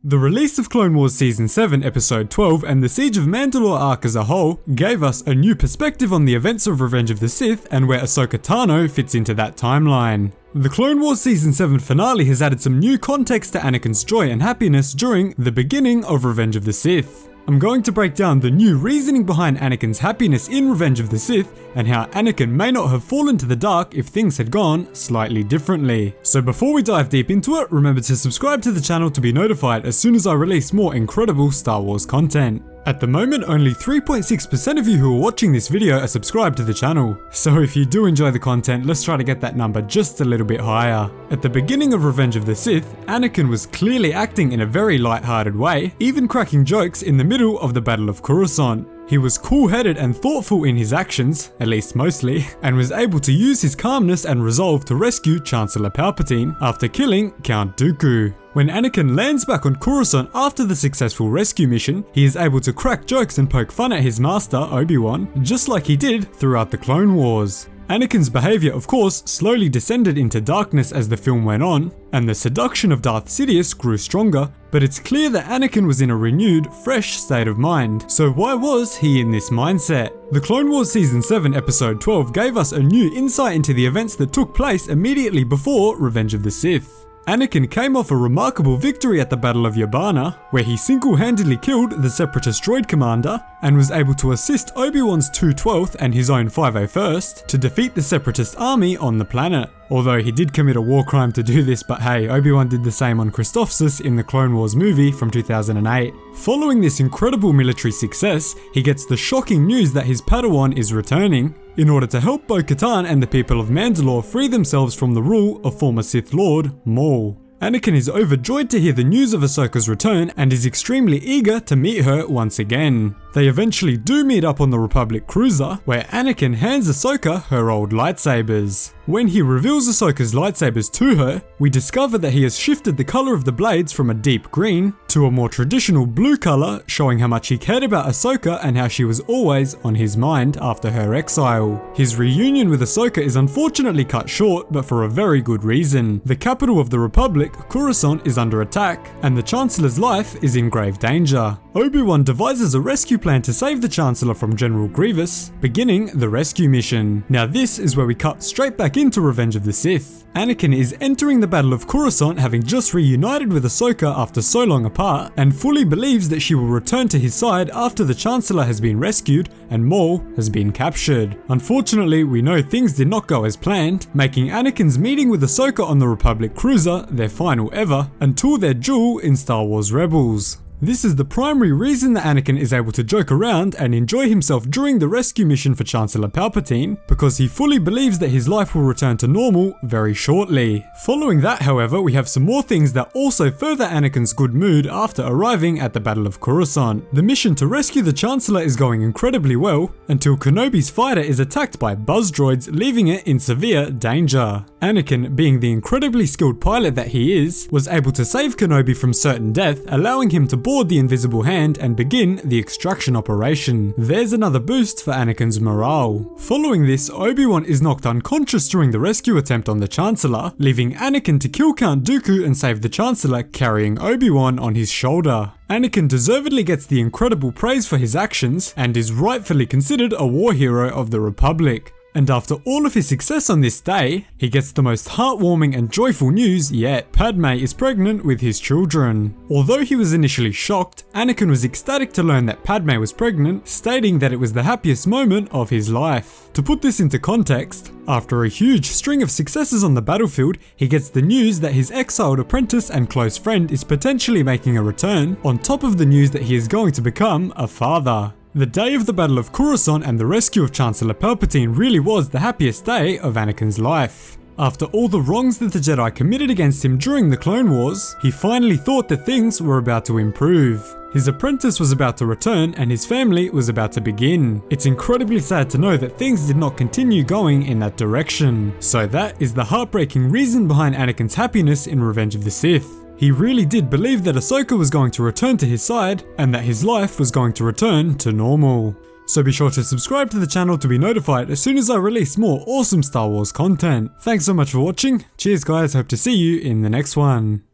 The release of Clone Wars Season 7 Episode 12 and the Siege of Mandalore arc as a whole gave us a new perspective on the events of Revenge of the Sith and where Ahsoka Tano fits into that timeline. The Clone Wars Season 7 finale has added some new context to Anakin's joy and happiness during the beginning of Revenge of the Sith. I'm going to break down the new reasoning behind Anakin's happiness in Revenge of the Sith and how Anakin may not have fallen to the dark if things had gone slightly differently. So before we dive deep into it, remember to subscribe to the channel to be notified as soon as I release more incredible Star Wars content. At the moment, only 3.6% of you who are watching this video are subscribed to the channel. So if you do enjoy the content, let's try to get that number just a little bit higher. At the beginning of Revenge of the Sith, Anakin was clearly acting in a very light-hearted way, even cracking jokes in the middle of the Battle of Coruscant. He was cool-headed and thoughtful in his actions, at least mostly, and was able to use his calmness and resolve to rescue Chancellor Palpatine after killing Count Dooku. When Anakin lands back on Coruscant after the successful rescue mission, he is able to crack jokes and poke fun at his master, Obi-Wan, just like he did throughout the Clone Wars. Anakin's behaviour, of course, slowly descended into darkness as the film went on, and the seduction of Darth Sidious grew stronger, but it's clear that Anakin was in a renewed, fresh state of mind. So why was he in this mindset? The Clone Wars Season 7 Episode 12 gave us a new insight into the events that took place immediately before Revenge of the Sith. Anakin came off a remarkable victory at the Battle of Yavana, where he single-handedly killed the Separatist droid commander and was able to assist Obi-Wan's 212th and his own 501st to defeat the Separatist army on the planet. Although he did commit a war crime to do this, but hey, Obi-Wan did the same on Christophsis in the Clone Wars movie from 2008. Following this incredible military success, he gets the shocking news that his Padawan is returning, in order to help Bo-Katan and the people of Mandalore free themselves from the rule of former Sith Lord Maul. Anakin is overjoyed to hear the news of Ahsoka's return and is extremely eager to meet her once again. They eventually do meet up on the Republic cruiser, where Anakin hands Ahsoka her old lightsabers. When he reveals Ahsoka's lightsabers to her, we discover that he has shifted the colour of the blades from a deep green to a more traditional blue colour, showing how much he cared about Ahsoka and how she was always on his mind after her exile. His reunion with Ahsoka is unfortunately cut short, but for a very good reason. The capital of the Republic, Coruscant, is under attack, and the Chancellor's life is in grave danger. Obi-Wan devises a rescue plan to save the Chancellor from General Grievous, beginning the rescue mission. Now this is where we cut straight back into Revenge of the Sith. Anakin is entering the Battle of Coruscant having just reunited with Ahsoka after so long apart, and fully believes that she will return to his side after the Chancellor has been rescued and Maul has been captured. Unfortunately, we know things did not go as planned, making Anakin's meeting with Ahsoka on the Republic cruiser their final ever, until their duel in Star Wars Rebels. This is the primary reason that Anakin is able to joke around and enjoy himself during the rescue mission for Chancellor Palpatine, because he fully believes that his life will return to normal very shortly. Following that, however, we have some more things that also further Anakin's good mood after arriving at the Battle of Coruscant. The mission to rescue the Chancellor is going incredibly well, until Kenobi's fighter is attacked by buzz droids, leaving it in severe danger. Anakin, being the incredibly skilled pilot that he is, was able to save Kenobi from certain death, allowing him to board the invisible hand and begin the extraction operation. There's another boost for Anakin's morale. Following this, Obi-Wan is knocked unconscious during the rescue attempt on the Chancellor, leaving Anakin to kill Count Dooku and save the Chancellor, carrying Obi-Wan on his shoulder. Anakin deservedly gets the incredible praise for his actions and is rightfully considered a war hero of the Republic. And after all of his success on this day, he gets the most heartwarming and joyful news yet. Padme is pregnant with his children. Although he was initially shocked, Anakin was ecstatic to learn that Padme was pregnant, stating that it was the happiest moment of his life. To put this into context, after a huge string of successes on the battlefield, he gets the news that his exiled apprentice and close friend is potentially making a return, on top of the news that he is going to become a father. The day of the Battle of Coruscant and the rescue of Chancellor Palpatine really was the happiest day of Anakin's life. After all the wrongs that the Jedi committed against him during the Clone Wars, he finally thought that things were about to improve. His apprentice was about to return and his family was about to begin. It's incredibly sad to know that things did not continue going in that direction. So that is the heartbreaking reason behind Anakin's happiness in Revenge of the Sith. He really did believe that Ahsoka was going to return to his side and that his life was going to return to normal. So be sure to subscribe to the channel to be notified as soon as I release more awesome Star Wars content. Thanks so much for watching. Cheers guys, hope to see you in the next one.